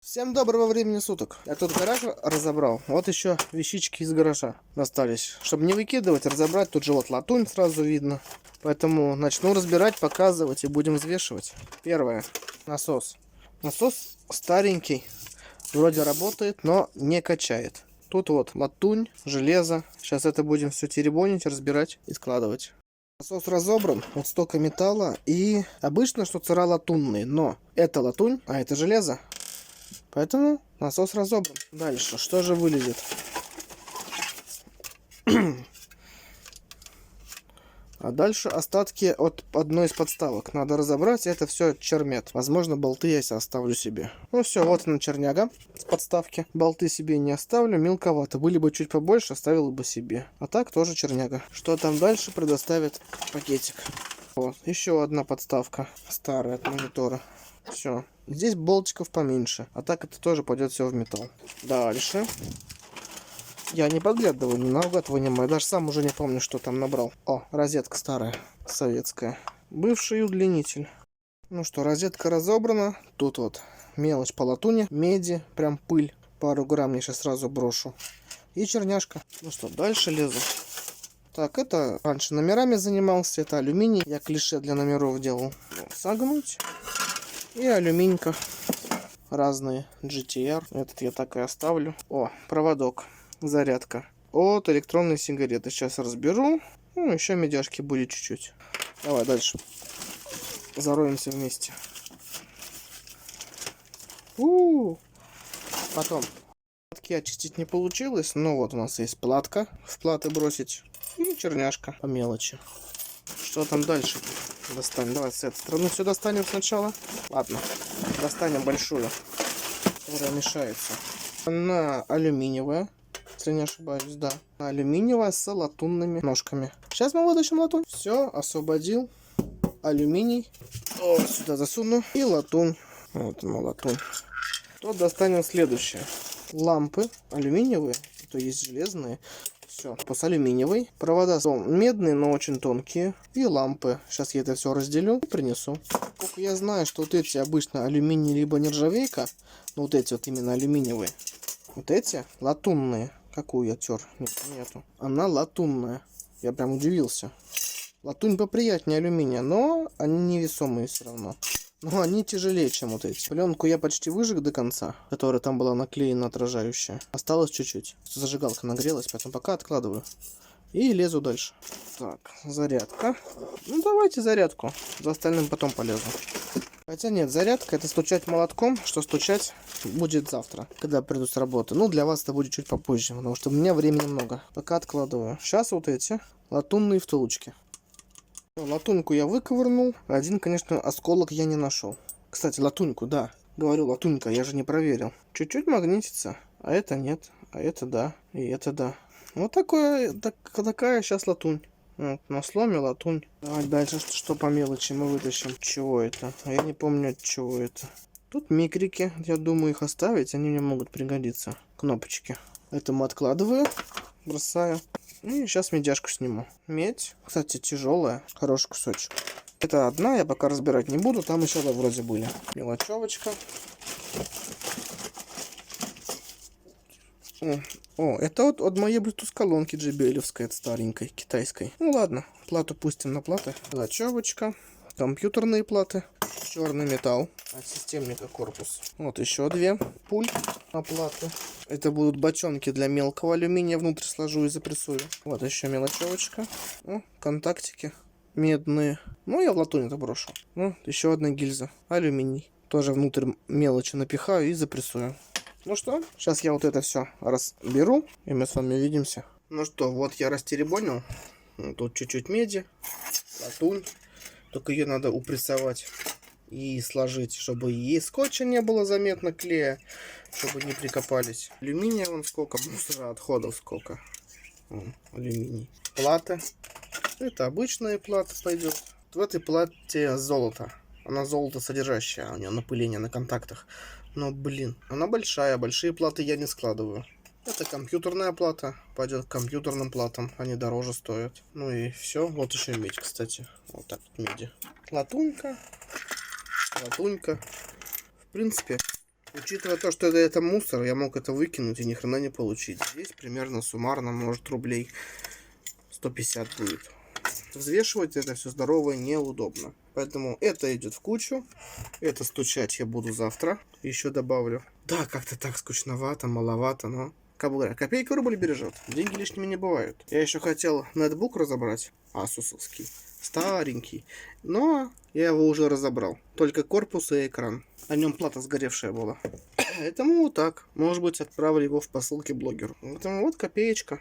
Всем доброго времени суток. Я тут гараж разобрал. Вот еще вещички из гаража остались. Чтобы не выкидывать, разобрать. Тут же вот латунь сразу видно. Поэтому начну разбирать, показывать и будем взвешивать. Первое. Насос. Насос старенький. Вроде работает, но не качает. Тут вот латунь, железо. Сейчас это будем все теребонить, разбирать и складывать. Насос разобран, вот столько металла. И обычно штуцера латунные, но это латунь, а это железо. Поэтому насос разобран. Дальше, что же вылезет? А дальше остатки от одной из подставок. Надо разобрать, это все чермет. Возможно, болты я оставлю себе. Ну все, вот она черняга с подставки. Болты себе не оставлю, мелковато. Были бы чуть побольше, оставил бы себе. А так тоже черняга. Что там дальше, предоставит пакетик. Вот, еще одна подставка старая от монитора. Все. Здесь болтиков поменьше. А так это тоже пойдет все в металл. Дальше. Я не подглядываю, не наугад вынимаю. Даже сам уже не помню, что там набрал. О, розетка старая, советская. Бывший удлинитель. Ну что, розетка разобрана. Тут вот мелочь по латуни, меди, прям пыль. Пару грамм я сейчас сразу брошу. И черняшка. Ну что, дальше лезу. Так, это раньше номерами занимался. Это алюминий. Я клише для номеров делал. Согнуть. И алюминька. Разные. GTR. Этот я так и оставлю. О, проводок. Зарядка. От электронной сигареты. Сейчас разберу. Ну, еще медяшки будет чуть-чуть. Давай дальше. Зароемся вместе. Потом. Платки очистить не получилось. Но вот у нас есть платка. В платы бросить. И черняшка по мелочи. Что там дальше? Достанем. Давай с этой стороны все достанем сначала. Ладно. Достанем большую, которая мешается. Она алюминиевая, если не ошибаюсь, да. Алюминиевая с латунными ножками. Сейчас мы вытащим латунь. Все, освободил. Алюминий. О, сюда засуну. И латунь. Вот она, латунь. То достанем следующее. Лампы алюминиевые, то есть железные. Все, с алюминиевой. Провода медные, но очень тонкие. И лампы. Сейчас я это все разделю и принесу. Сколько я знаю, что вот эти обычно алюминий либо нержавейка. Но вот эти вот именно алюминиевые. Вот эти латунные. Какую я тер? Нет, нету. Она латунная. Я прям удивился. Латунь поприятнее алюминия, но они невесомые все равно. Но они тяжелее, чем вот эти. Пленку я почти выжег до конца, которая там была наклеена отражающая. Осталось чуть-чуть. Зажигалка нагрелась, поэтому пока откладываю. И лезу дальше. Так, зарядка. Ну давайте зарядку. За остальным потом полезу. Хотя нет, зарядка это стучать молотком, что стучать будет завтра, когда приду с работы. Ну для вас это будет чуть попозже, потому что у меня времени много. Пока откладываю. Сейчас вот эти латунные втулочки. Латуньку я выковырнул. Один, конечно, осколок я не нашел. Кстати, латуньку, да. Говорю, латунька, я же не проверил. Чуть-чуть магнитится. А это нет. А это да. И это да. Вот такая сейчас латунь. Вот, на сломе латунь. Давай дальше, что по мелочи мы вытащим. Чего это? А я не помню, от чего это. Тут микрики. Я думаю, их оставить. Они мне могут пригодиться. Кнопочки. Это мы откладываю. Бросаю. И сейчас медяшку сниму. Медь, кстати, тяжелая. Хороший кусочек. Это одна, я пока разбирать не буду. Там еще да, вроде были. Мелочевочка. О, это вот от моей Bluetooth колонки JBL-овской, от старенькой, китайской. Ну ладно, плату пустим на платы. Мелочевочка. Компьютерные платы. Черный металл. От системника корпус. Вот еще две. Пульт на платы. Это будут бочонки для мелкого алюминия. Внутрь сложу и запрессую. Вот еще мелочевочка. О, контактики медные. Ну, я в латунь это брошу. Ну, еще одна гильза. Алюминий. Тоже внутрь мелочи напихаю и запрессую. Ну что, сейчас я вот это все разберу. И мы с вами увидимся. Ну что, вот я растеребонил. Тут чуть-чуть меди. Латунь. Только ее надо упрессовать и сложить, чтобы и скотча не было заметно, клея, чтобы не прикопались. Алюминия вон сколько, мусора, отходов сколько. Алюминий. Платы. Это обычная плата пойдет. В этой плате золото. Она золото содержащая, у нее напыление на контактах. Но, блин, она большая, большие платы я не складываю. Это компьютерная плата, пойдет к компьютерным платам, они дороже стоят. Ну и все, вот еще медь, кстати. Вот так вот меди. Латунька. Латунька. В принципе, Учитывая то, что это мусор, я мог это выкинуть и ни хрена не получить. Здесь примерно суммарно, может, рублей 150 будет. Взвешивать это все здоровое неудобно. Поэтому это идет в кучу. Это стучать я буду завтра. Еще добавлю. Да, как-то так скучновато, маловато, но... Как бы говоря, копейка рубль бережет. Деньги лишними не бывают. Я еще хотел нетбук разобрать. Асусовский. Старенький. Но я его уже разобрал. Только корпус и экран. На нем плата сгоревшая была. Поэтому вот так. Может быть, отправлю его в посылке блогеру. Поэтому вот копеечка.